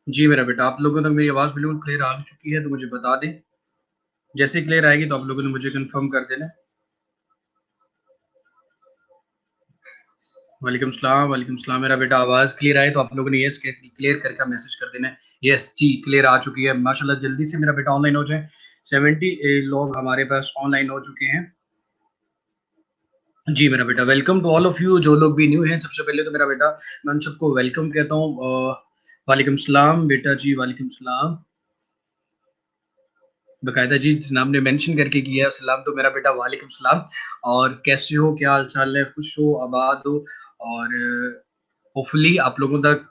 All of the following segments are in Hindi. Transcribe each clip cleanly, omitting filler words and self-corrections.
जी मेरा बेटा, आप लोगों तक मेरी आवाज़ बिल्कुल क्लियर आ चुकी है तो मुझे बता दें। जैसे ही क्लियर आएगी तो आप लोगों ने मुझे कन्फर्म कर देना है। वालेकुम सलाम मेरा बेटा, आवाज़ क्लियर आए तो आप लोगों ने यस क्लियर करके मैसेज कर देना है। यस जी, क्लियर आ चुकी है। माशाल्लाह जल्दी से मेरा बेटा ऑनलाइन हो जाए। 70 लोग हमारे पास ऑनलाइन हो चुके हैं। जी मेरा बेटा, welcome to all of you जो लोग भी न्यू हैं। सबसे पहले तो मेरा बेटा मैं उन सबको वेलकम कहता हूँ। वालेकुम सलाम बेटा जी, वालेकुम सलाम। बकायदा जी जनाब ने मेंशन करके किया है सलाम, तो मेरा बेटा वालेकुम सलाम। और कैसे हो, क्या हाल चाल है, खुश हो, आबाद हो। और होपफुली आप लोगों तक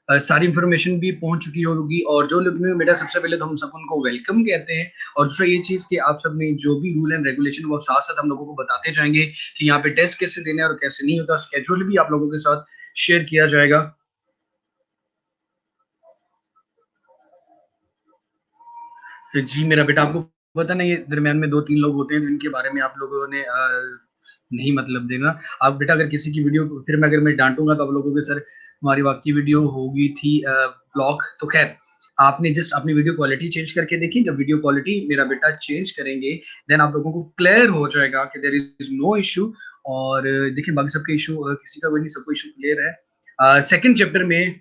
सारी इन्फॉर्मेशन भी पहुंच चुकी होगी। और जो लोग नहीं, बेटा सबसे पहले तो हम सब उनको वेलकम कहते हैं। और दूसरा ये चीज़ कि आप सब ने जो भी रूल एंड रेगुलेशन वो साथ साथ हम लोगों को बताते जाएंगे कि यहाँ पे टेस्ट कैसे देने हैं और कैसे नहीं होता। स्केड्यूल भी आप लोगों के साथ शेयर किया जाएगा। तो जी मेरा बेटा, आपको पता नहीं, ये दरमियान में 2-3 लोग होते हैं जिनके बारे में आप लोगों ने नहीं मतलब देना। आप बेटा अगर किसी की वीडियो फिर मैं अगर मैं डांटूंगा तो आप लोगों के सर हमारी वाकई वीडियो होगी थी ब्लॉक। तो खैर, आपने जस्ट अपनी वीडियो क्वालिटी चेंज करके देखी। जब वीडियो क्वालिटी मेरा बेटा चेंज करेंगे देन आप लोगों को क्लियर हो जाएगा कि देयर इज नो इशू। और देखिए बाकी सबके इशू किसी का कोई नहीं, सबको इशू क्लियर है। सेकंड चैप्टर में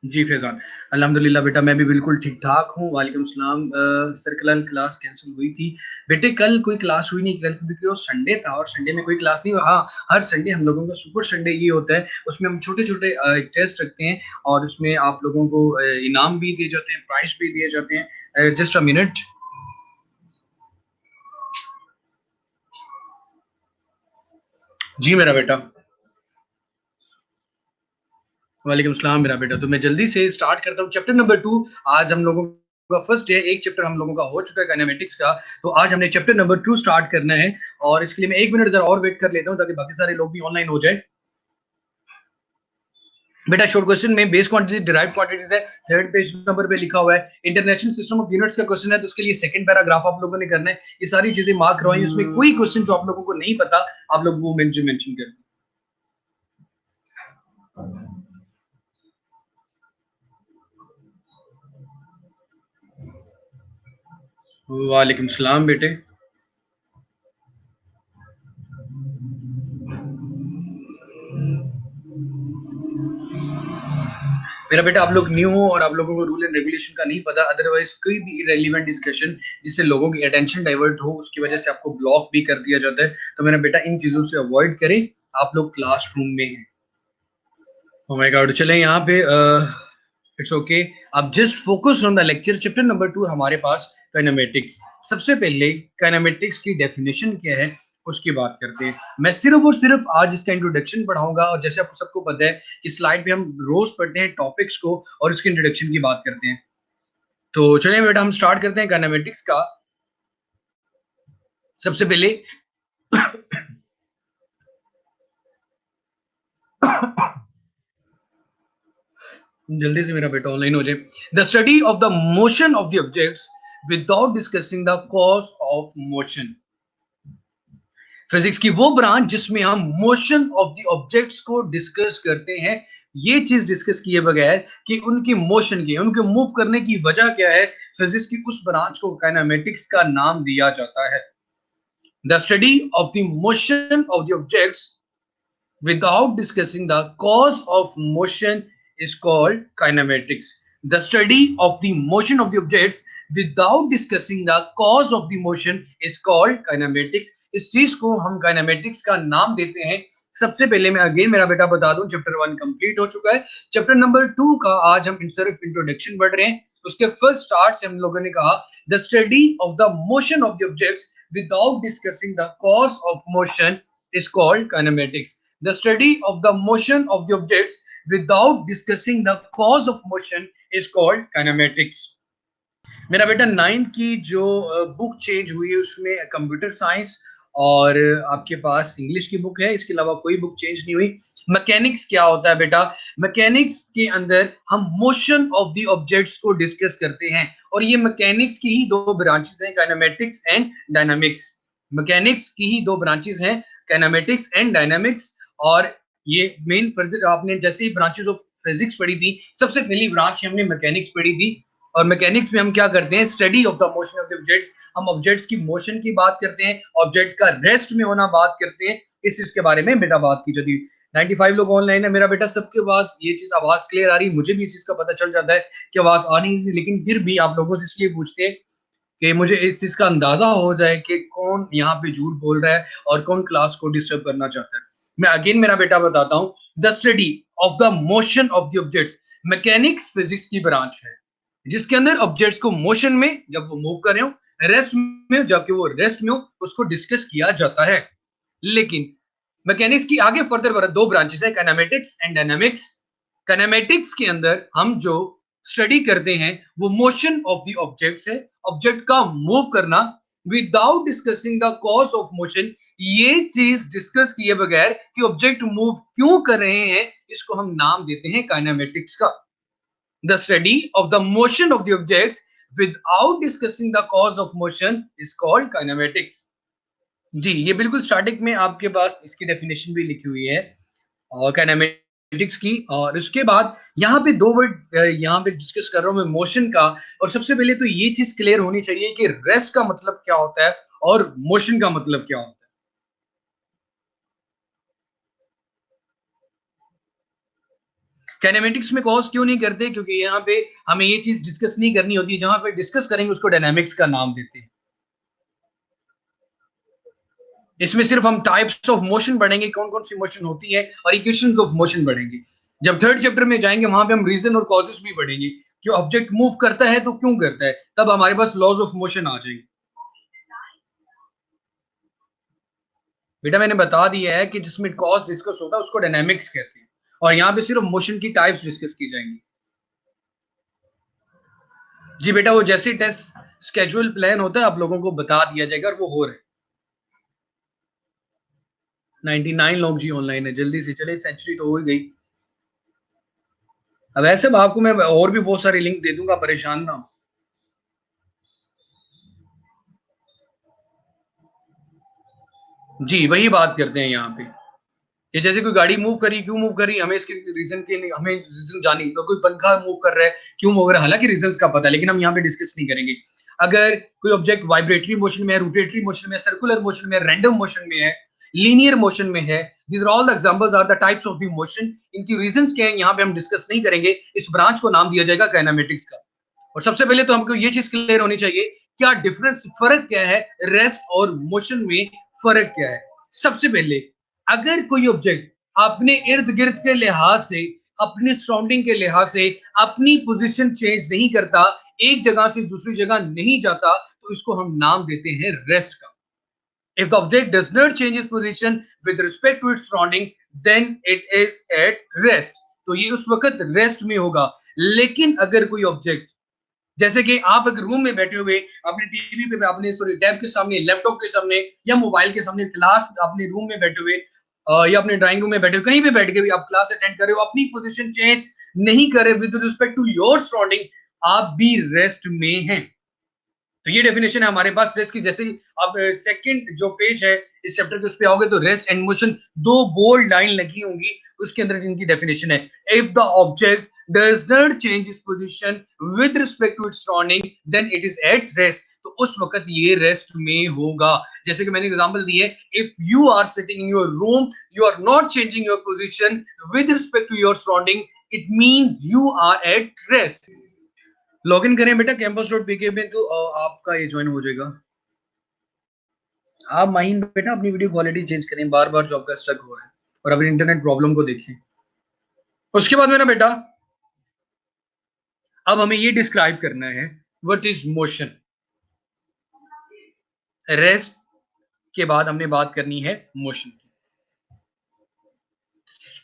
जी फैज़ान, अल्हम्दुलिल्लाह बेटा मैं भी बिल्कुल ठीक-ठाक हूँ। वालेकुम सलाम। सर कल क्लास कैंसल हुई थी। बेटे कल कोई क्लास हुई नहीं कल, क्योंकि वो संडे था और संडे में कोई क्लास नहीं हुआ। हाँ, हर संडे हम लोगों का सुपर संडे ये होता है, उसमें हम छोटे-छोटे टेस्ट रखते हैं और उसमें आप लोगों को इनाम भी दिए जाते हैं, प्राइज़ भी दिए जाते हैं। Just a minute. जी मेरा बेटा। वालेकुम सलाम मेरा बेटा, तो मैं जल्दी से स्टार्ट करता हूँ चैप्टर नंबर 2। आज हम लोगों का फर्स्ट डे, एक चैप्टर हम लोगों का हो चुका है काइनेमेटिक्स का। तो आज हमने चैप्टर नंबर 2 स्टार्ट करना है। और इसके लिए मैं 1 मिनट जरा और वेट कर लेता हूँ ताकि बाकी सारे लोग भी ऑनलाइन हो जाए। बेटा शॉर्ट क्वेश्चन में बेस क्वांटिटी डिराइव क्वांटिटीज है, थर्ड पेज नंबर पे लिखा हुआ है। इंटरनेशनल सिस्टम ऑफ यूनिट्स का क्वेश्चन है, तो उसके लिए सेकंड पैराग्राफ आप लोगों ने करना है। ये सारी चीजें मार्क करवाई, उसमें कोई क्वेश्चन जो आप लोगों को नहीं पता आप लोग वो मेंशन कर। वालेकुम सलाम बेटे। मेरा बेटा आप लोग न्यू हो और आप लोगों को रूल एंड रेगुलेशन का नहीं पता, अदरवाइज कोई भी इरेलीवेंट डिस्कशन जिससे लोगों की अटेंशन डाइवर्ट हो उसकी वजह से आपको ब्लॉक भी कर दिया जाता है। तो मेरा बेटा इन चीजों से अवॉइड करें। आप लोग क्लासरूम में हैं। ओह माय गॉड, चलें यहाँ पे इट्स ओके। अब just focus on the lecture chapter number 2 हमारे पास काइनेमेटिक्स। सबसे पहले काइनेमेटिक्स की डेफिनेशन क्या है उसकी बात करते हैं। मैं सिर्फ और सिर्फ आज इसका इंट्रोडक्शन पढ़ाऊंगा, और जैसे आपको सबको पता है कि स्लाइड पे हम रोज पढ़ते हैं टॉपिक्स को और इसके इंट्रोडक्शन की बात करते हैं। तो चलिए बेटा हम स्टार्ट करते हैं काइनेमेटिक्स का। सबसे पहले जल्दी से मेरा बेटा ऑनलाइन हो जाए। The study of the motion of the objects without discussing the cause of motion. Physics की वो ब्रांच जिसमें हम मोशन ऑफ द ऑब्जेक्ट्स को डिस्कस करते हैं। ये चीज डिस्कस किए बगैर कि उनकी मोशन की, उनके मूव करने की वजह क्या है, फिजिक्स की उस ब्रांच को काइनेमेटिक्स का नाम दिया जाता है। The study of the motion of the objects without discussing the cause of motion is called kinematics. The study of the motion of the objects without discussing the cause of the motion is called kinematics. इस चीज को हम काइनेमेटिक्स का नाम देते हैं। सबसे पहले मैं अगेन मेरा बेटा बता दूं, चैप्टर 1 कंप्लीट हो चुका है। चैप्टर नंबर 2 का आज हम सिर्फ इंट्रोडक्शन पढ़ रहे हैं। उसके फर्स्ट स्टार्ट से हम लोगों ने कहा the study of the motion of the objects without discussing the cause of motion is called kinematics. The study of the motion of the objects without discussing the cause of motion is called kinematics. मेरा बेटा नाइन्थ की जो बुक चेंज हुई है उसमें कंप्यूटर साइंस और आपके पास इंग्लिश की बुक है, इसके अलावा कोई बुक चेंज नहीं हुई। मैकेनिक्स क्या होता है बेटा? मैकेनिक्स के अंदर हम मोशन ऑफ द ऑब्जेक्ट्स को डिस्कस करते हैं, और ये मैकेनिक्स की ही दो ब्रांचेस हैं, काइनेमेटिक्स एंड डायनामिक्स। मैकेनिक्स की ही दो ब्रांचेस हैं, काइनेमेटिक्स एंड डायनामिक्स। और ये मेन आपने जैसे ही ब्रांचेस ऑफ फिजिक्स पढ़ी थी, सबसे पहली ब्रांच हमने मैकेनिक्स पढ़ी थी। और मैकेनिक्स में हम क्या करते हैं, study of the motion of the objects. हम ऑब्जेक्ट्स की मोशन की बात करते हैं, ऑब्जेक्ट का रेस्ट में होना बात करते हैं। इस चीज के बारे में बेटा बात की जाती है। 95 लोग ऑनलाइन है मेरा बेटा, सबके पास ये चीज आवाज क्लियर आ रही है। मुझे भी इस चीज का पता चल जाता है कि आवाज आ नहीं है, लेकिन फिर भी आप लोगों से इसलिए पूछते हैं कि मुझे इस चीज का अंदाजा हो जाए कि कौन यहाँ पे झूठ बोल रहा है और कौन क्लास को डिस्टर्ब करना चाहता है। मैं अगेन मेरा बेटा बताता हूँ, the study of the motion of the objects, mechanics physics की ब्रांच है जिसके अंदर ऑब्जेक्ट्स को मोशन में जब वो मूव कर रहे हो, रेस्ट में जबकि वो रेस्ट में हो, उसको डिस्कस किया जाता है। लेकिन मैकेनिक्स की आगे फर्दर दो ब्रांचेस है, काइनेमेटिक्स एंड डायनामिक्स। काइनेमेटिक्स के अंदर हम जो स्टडी करते हैं वो मोशन ऑफ द ऑब्जेक्ट्स है, ऑब्जेक्ट का मूव करना without discussing the cause of motion. ये चीज डिस्कस किए बगैर कि ऑब्जेक्ट मूव क्यों कर रहे हैं, इसको हम नाम देते हैं काइनेमेटिक्स का। The study of the motion of the objects without discussing the cause of motion is called kinematics. जी, ये बिल्कुल स्टार्टिंग में आपके पास इसकी डेफिनेशन भी लिखी हुई है और काइनेमेटिक्स की। और उसके बाद यहाँ पे दो वर्ड यहाँ पे डिस्कस कर रहा हूँ मैं मोशन का। और सबसे पहले तो ये चीज क्लियर होनी चाहिए कि रेस्ट का मतलब क्या होता है और मोशन का मतलब क्या होता है। काइनेमेटिक्स में कॉज क्यों नहीं करते, क्योंकि यहाँ पे हमें ये चीज डिस्कस नहीं करनी होती है। जहां पे डिस्कस करेंगे उसको डायनामिक्स का नाम देते हैं। इसमें सिर्फ हम टाइप्स ऑफ मोशन पढ़ेंगे, कौन कौन सी मोशन होती है, और इक्वेशंस ऑफ मोशन पढ़ेंगे। जब थर्ड चैप्टर में जाएंगे वहां पे हम रीजन और कॉजेस भी पढ़ेंगे कि ऑब्जेक्ट मूव करता है तो क्यों करता है, तब हमारे पास लॉज ऑफ मोशन आ जाएंगे। बेटा मैंने बता दिया है कि जिसमें कॉज डिस्कस होता है उसको डायनामिक्स कहते हैं, और यहाँ पे सिर्फ मोशन की टाइप्स डिस्कस की जाएंगी। जी बेटा, वो जैसे टेस्ट स्केड्यूल प्लान होता है आप लोगों को बता दिया जाएगा, और वो हो रहे 99 लोग जी ऑनलाइन है। जल्दी से चले, सेंचुरी तो हो ही गई। अब ऐसे आपको मैं और भी बहुत सारी लिंक दे दूंगा, परेशान ना हो। जी वही बात करते हैं यहाँ पे। ये जैसे कोई गाड़ी मूव करी, क्यों मूव करी, हमें इसके रीजन के नहीं, हमें रीजन जानी। तो कोई पंखा मूव कर रहा है, क्यों मूव कर रहा है, हालांकि रीजंस का पता है, लेकिन हम यहाँ पे डिस्कस नहीं करेंगे। अगर कोई ऑब्जेक्ट वाइब्रेटरी मोशन में है, रोटेटरी मोशन में है, सर्कुलर मोशन में है, रैंडम मोशन में है, लीनियर मोशन में है, these are all the examples are the types of the motion। इनकी रीजंस क्या है यहाँ पे हम डिस्कस नहीं करेंगे। इस ब्रांच को नाम दिया जाएगा काइनेमेटिक्स का। और सबसे पहले तो हमको ये चीज क्लियर होनी चाहिए, क्या डिफरेंस, फर्क क्या है रेस्ट और मोशन में, फर्क क्या है। सबसे पहले, अगर कोई ऑब्जेक्ट अपने इर्द गिर्द के लिहाज से, अपनी सराउंडिंग के लिहाज से अपनी पोजीशन चेंज नहीं करता, एक जगह से दूसरी जगह नहीं जाता, तो इसको हम नाम देते हैं रेस्ट का। If the object does not change its position with respect to its surrounding, then it is at rest। तो ये उस वक्त रेस्ट में होगा। लेकिन अगर कोई ऑब्जेक्ट, जैसे कि आप अगर रूम में बैठे हुए अपने टीवी पे, अपने सॉरी टैब के सामने, लैपटॉप के सामने या मोबाइल के सामने, क्लास अपने रूम में बैठे हुए या अपने ड्राइंग रूम में बैठे हुए, कहीं भी बैठ के भी आप क्लास अटेंड कर रहे हो, अपनी पोजीशन चेंज नहीं कर रहे with respect to your surrounding, आप भी रेस्ट में हैं। तो ये डेफिनेशन है हमारे पास रेस्ट की। जैसे अब सेकंड जो पेज है इस चैप्टर के, उस पे आओगे तो रेस्ट एंड मोशन, दो बोल्ड लाइन लगी होंगी, उसके अंदर इनकी डेफिनेशन है। If the object does not change its position with respect to its surrounding, then it is at rest. तो उस वक्त ये रेस्ट में होगा। जैसे कि मैंने एग्जांपल दी है, if you are sitting in your room, you are not changing your position with respect to your surrounding, it means you are at rest. Login करें बेटा campus.pk में, तो आपका ये ज्वाइन हो जाएगा। आप माइन बेटा अपनी वीडियो क्वालिटी चेंज करें, बार बार जो आपका स्टक हो रहा है, और अपनी इंटरनेट प्रॉब्लम को देखें। उसके बाद मेरा बेटा, अब हमें ये डिस्क्राइब करना है व्हाट इज मोशन। रेस्ट के बाद हमने बात करनी है मोशन की।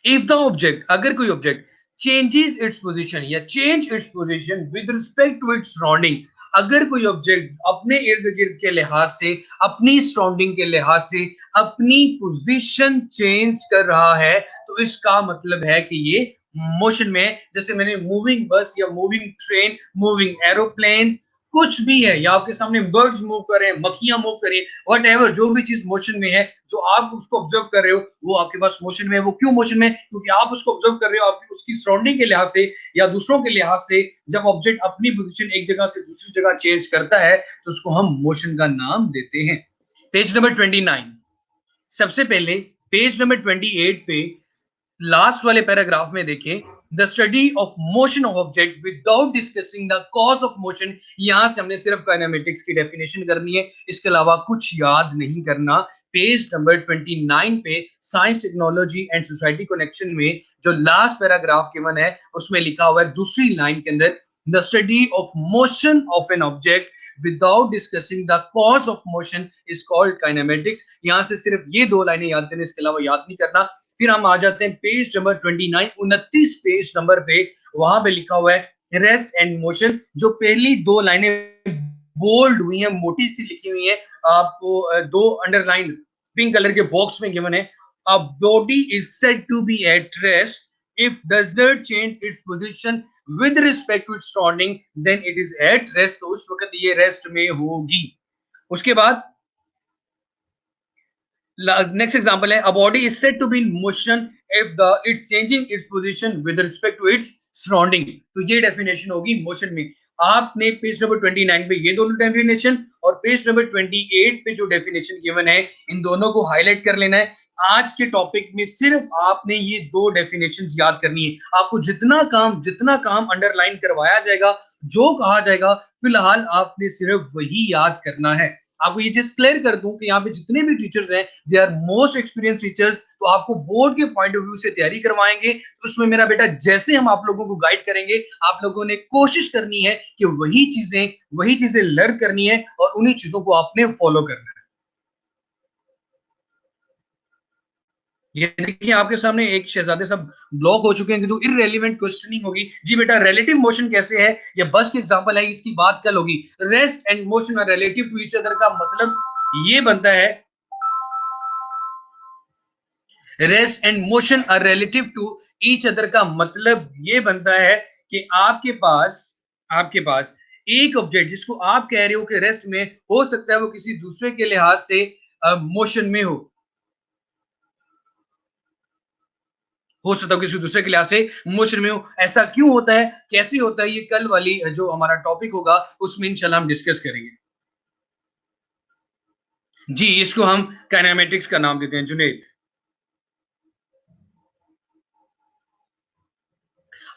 इफ द ऑब्जेक्ट, अगर कोई ऑब्जेक्ट चेंजेस इट्स पोजीशन या change its position with respect to its surrounding, अगर कोई ऑब्जेक्ट अपने इर्द गिर्द के लिहाज से, अपनी सराउंडिंग के लिहाज से अपनी पोजीशन चेंज कर रहा है, तो इसका मतलब है कि ये मोशन में है। जैसे मैंने मूविंग बस या मूविंग ट्रेन, मूविंग एरोप्लेन, कुछ भी है, या आपके सामने बर्ड्स मूव कर रहे हैं, मक्खियां मूव कर रही है, वट एवर, जो भी चीज मोशन में है, जो आप उसको ऑब्जर्व कर रहे हो, वो आपके पास मोशन में है। वो क्यों मोशन में? क्योंकि आप उसको ऑब्जर्व कर रहे हो, आप उसकी सराउंडिंग के लिहाज से या दूसरों के लिहाज से। जब ऑब्जेक्ट अपनी पोजीशन एक जगह से दूसरी जगह चेंज करता है तो उसको हम मोशन का नाम देते हैं। Page number 29। सबसे पहले पेज नंबर 28 पे लास्ट वाले पैराग्राफ में देखें, the study of motion of object without discussing the cause of motion. यहां से हमने सिर्फ काइनेमेटिक्स की डेफिनेशन करनी है, इसके अलावा कुछ याद नहीं करना। पेज नंबर 29 पे science technology and society connection में जो लास्ट पैराग्राफ गिवन है उसमें लिखा हुआ है दूसरी लाइन के अंदर, the study of motion of an object without discussing the cause of motion is called kinematics. यहां से सिर्फ ये दो लाइनें याद करने, इसके अलावा याद नहीं करना। फिर हम आ जाते हैं पेज नंबर 29, 29 पेज नंबर पे, वहां पे लिखा हुआ है रेस्ट एंड मोशन। जो पहली दो लाइनें बोल्ड हुई हैं, मोटी सी लिखी हुई है, आपको दो अंडरलाइन पिंक कलर के बॉक्स में गिवन है, a body is said to be at rest if does not change its position with respect to its surrounding then it is at rest। तो उस वक्त ये रेस्ट में होगी। उसके बाद नेक्स्ट एग्जांपल है, a body is said to be in motion if the its changing its position with respect to its surrounding. तो ये डेफिनेशन होगी मोशन में। आपने पेज नंबर 29 पे ये दोनों डेफिनेशन और पेज नंबर 28 पे जो डेफिनेशन गिवन है, इन दोनों को हाईलाइट कर लेना है। आज के टॉपिक में सिर्फ आपने ये दो डेफिनेशंस याद करनी है। आपको जितना काम अंडरलाइन करवाया जाएगा, जो कहा जाएगा, फिलहाल आपने सिर्फ वही याद करना है। आपको ये चीज क्लियर कर दूं कि यहाँ पे जितने भी टीचर्स हैं they are most experience teachers. तो आपको बोर्ड के पॉइंट ऑफ व्यू से तैयारी करवाएंगे, तो उसमें मेरा बेटा जैसे हम आप लोगों को गाइड करेंगे, आप लोगों ने कोशिश करनी है कि वही चीजें लर्न करनी है और उन्हीं चीजों को आपने फॉलो करना है। ये देखिए आपके सामने एक शहजादे सब ब्लॉक हो चुके हैं कि जो इररेलेवेंट क्वेश्चनिंग होगी। जी बेटा, रिलेटिव मोशन कैसे है? ये बस की एग्जांपल है, इसकी बात कल होगी। Rest and motion are relative to each other का मतलब ये बनता है, rest and motion are relative to each other का मतलब ये बनता है कि आपके पास एक ऑब्जेक्ट जिसको आप कह रहे हो कि रेस्ट में, हो सकता है वो किसी दूसरे के लिहाज से मोशन में हो सकता है किसी दूसरे के लिहाज से मोशन में हो। ऐसा क्यों होता है, कैसे होता है, ये कल वाली जो हमारा टॉपिक होगा उसमें इंशाल्लाह हम डिस्कस करेंगे। जी, इसको हम काइनेमेटिक्स का नाम देते हैं। जुनेद,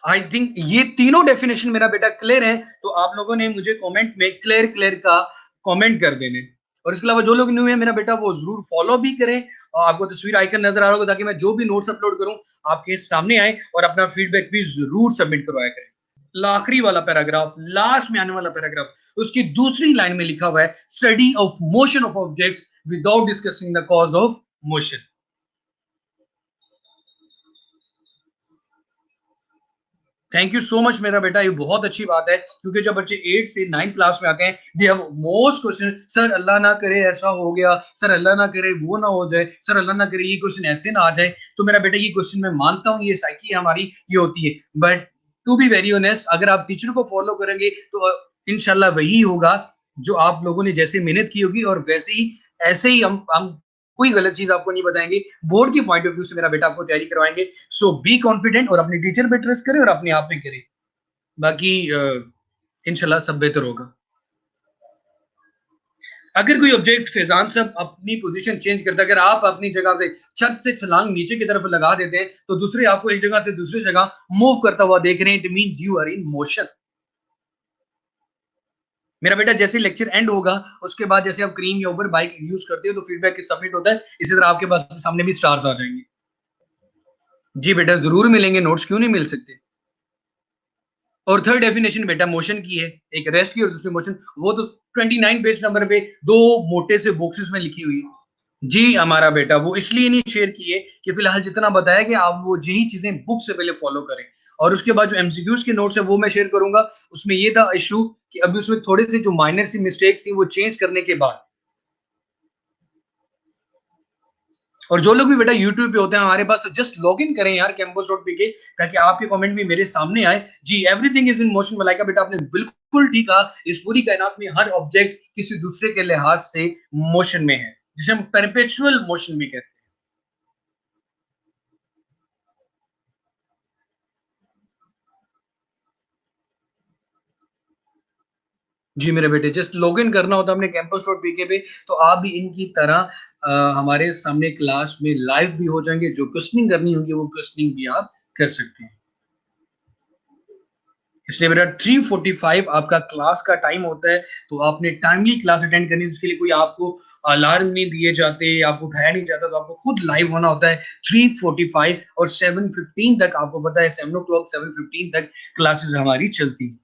आई थिंक ये तीनों डेफिनेशन मेरा बेटा क्लियर है, तो आप लोगों ने मुझे कमेंट में क्लियर क्लियर का कमेंट कर देने। और इसके अलावा जो लोग न्यू है मेरा बेटा वो जरूर फॉलो भी करें, और आपको तस्वीर आइकन नजर आ रहा होगा, ताकि मैं जो भी नोट्स अपलोड करूं आपके सामने आए और अपना फीडबैक भी जरूर सबमिट करवाया करें। आखिरी वाला पैराग्राफ, लास्ट में आने वाला पैराग्राफ, उसकी दूसरी लाइन में लिखा हुआ है study of motion of objects without discussing the cause of motion. Thank you so much मेरा बेटा, ये बहुत अच्छी बात है, क्योंकि जब बच्चे 8 से 9 क्लास में आते हैं they have most question, sir अल्लाह ना करे ऐसा हो गया, सर अल्लाह ना करे वो ना हो जाए, सर अल्लाह ना करे ये क्वेश्चन ऐसे ना आ जाए। तो मेरा बेटा ये क्वेश्चन मैं मानता हूँ, ये साइकी हमारी ये होती है, but to be very honest अगर आप टीचर को फॉलो करेंगे तो इनशाला वही होगा जो आप लोगों ने जैसे मेहनत की होगी, और वैसे ही ऐसे ही हम कोई गलत चीज आपको नहीं बताएंगे, बोर्ड के पॉइंट ऑफ व्यू से मेरा बेटा आपको तैयारी करवाएंगे। सो बी कॉन्फिडेंट और अपने टीचर पे ट्रस्ट करें और अपने आप पे करें, बाकी इंशाल्लाह सब बेहतर होगा। अगर कोई ऑब्जेक्ट फैजान साहब अपनी पोजीशन चेंज करता है, अगर आप अपनी जगह से छत से छलांग नीचे की तरफ लगा देते हैं तो दूसरे आपको एक जगह से दूसरी जगह मूव करता हुआ देख रहे हैं, it means you are in motion. मेरा बेटा जैसे लेक्चर एंड होगा उसके बाद जैसे आप क्रीम या उबर बाइक यूज करते हो तो फीडबैक सबमिट होता है, इसी तरह आपके पास सामने भी स्टार्स आ जाएंगे। जी बेटा जरूर मिलेंगे नोट्स, क्यों नहीं मिल सकते। और थर्ड डेफिनेशन बेटा मोशन की है, एक रेस्ट की और दूसरी मोशन, वो तो 29 पेज नंबर पे दो मोटे से बॉक्सेस में लिखी हुई है। जी हमारा बेटा वो इसलिए नहीं शेयर किए कि फिलहाल जितना बताया कि आप वो यही चीजें बुक से पहले फॉलो करें, और उसके बाद जो एमसीक्यूज के नोट्स है वो मैं शेयर करूंगा। उसमें ये था इशू कि अभी उसमें थोड़े से जो माइनर सी मिस्टेक्स थी वो चेंज करने के बाद, और जो लोग भी बेटा यूट्यूब पे होते हैं हमारे पास, तो जस्ट लॉग इन करें यार campus.pk, ताकि आपके कमेंट भी मेरे सामने आए। जी, everything is in motion. Malaika बेटा आपने बिल्कुल ठीक कहा, इस पूरी कायनात में हर ऑब्जेक्ट किसी दूसरे के लिहाज से मोशन में है, जिसे हम परपेचुअल मोशन भी कहते हैं। जी मेरे बेटे, जस्ट लॉग इन करना होता है अपने campus.pk पे, तो आप भी इनकी तरह हमारे सामने क्लास में लाइव भी हो जाएंगे। जो क्वेश्चनिंग करनी होगी वो क्वेश्चनिंग भी आप कर सकते हैं। इसलिए बेटा 3:45 आपका क्लास का टाइम होता है, तो आपने टाइमली क्लास अटेंड करनी है। उसके लिए कोई आपको अलार्म नहीं दिए जाते, आपको उठाया नहीं जाता, तो आपको खुद लाइव होना होता है 3:45, और 7:15 तक, आपको पता है 7 ओ क्लॉक 7:15 तक क्लासेस हमारी चलती है।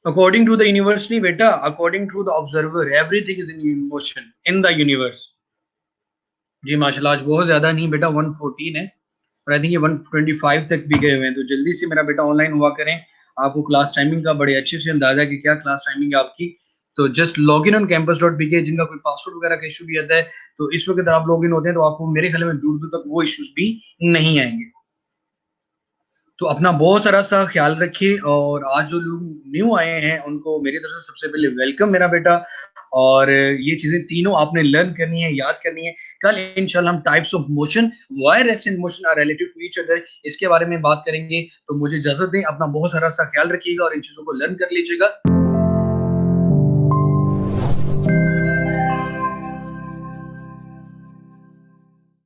अकॉर्डिंग टू द यूनिवर्सिटी बेटा, according to the observer, everything is in motion in the universe. जी माशाल्लाह, आज बहुत ज्यादा नहीं बेटा, 114 है, और आई थिंक ये 125 तक भी गए हुए हैं। तो जल्दी से मेरा बेटा ऑनलाइन हुआ करें। आपको क्लास टाइमिंग का बड़े अच्छे से अंदाजा है कि क्या क्लास टाइमिंग है आपकी। तो just log in on campus.pk। जिनका कोई पासवर्ड वगैरह का इशू भी आता है, तो इस वक्त आप लॉग इन होते हैं, तो आपको मेरे ख्याल में दूर दूर तक वो इश्यूज भी नहीं आएंगे। तो अपना बहुत सारा सा ख्याल रखिए, और आज जो लोग न्यू आए हैं उनको मेरी तरफ से सबसे पहले वेलकम मेरा बेटा। और ये चीजें तीनों आपने लर्न करनी है, याद करनी है। कल इंशाल्लाह हम types of motion, why rest motion are relative to each other, इसके बारे में बात करेंगे। तो मुझे इजाजत दें, अपना बहुत सारा सा ख्याल रखिएगा और इन चीजों को लर्न कर लीजिएगा।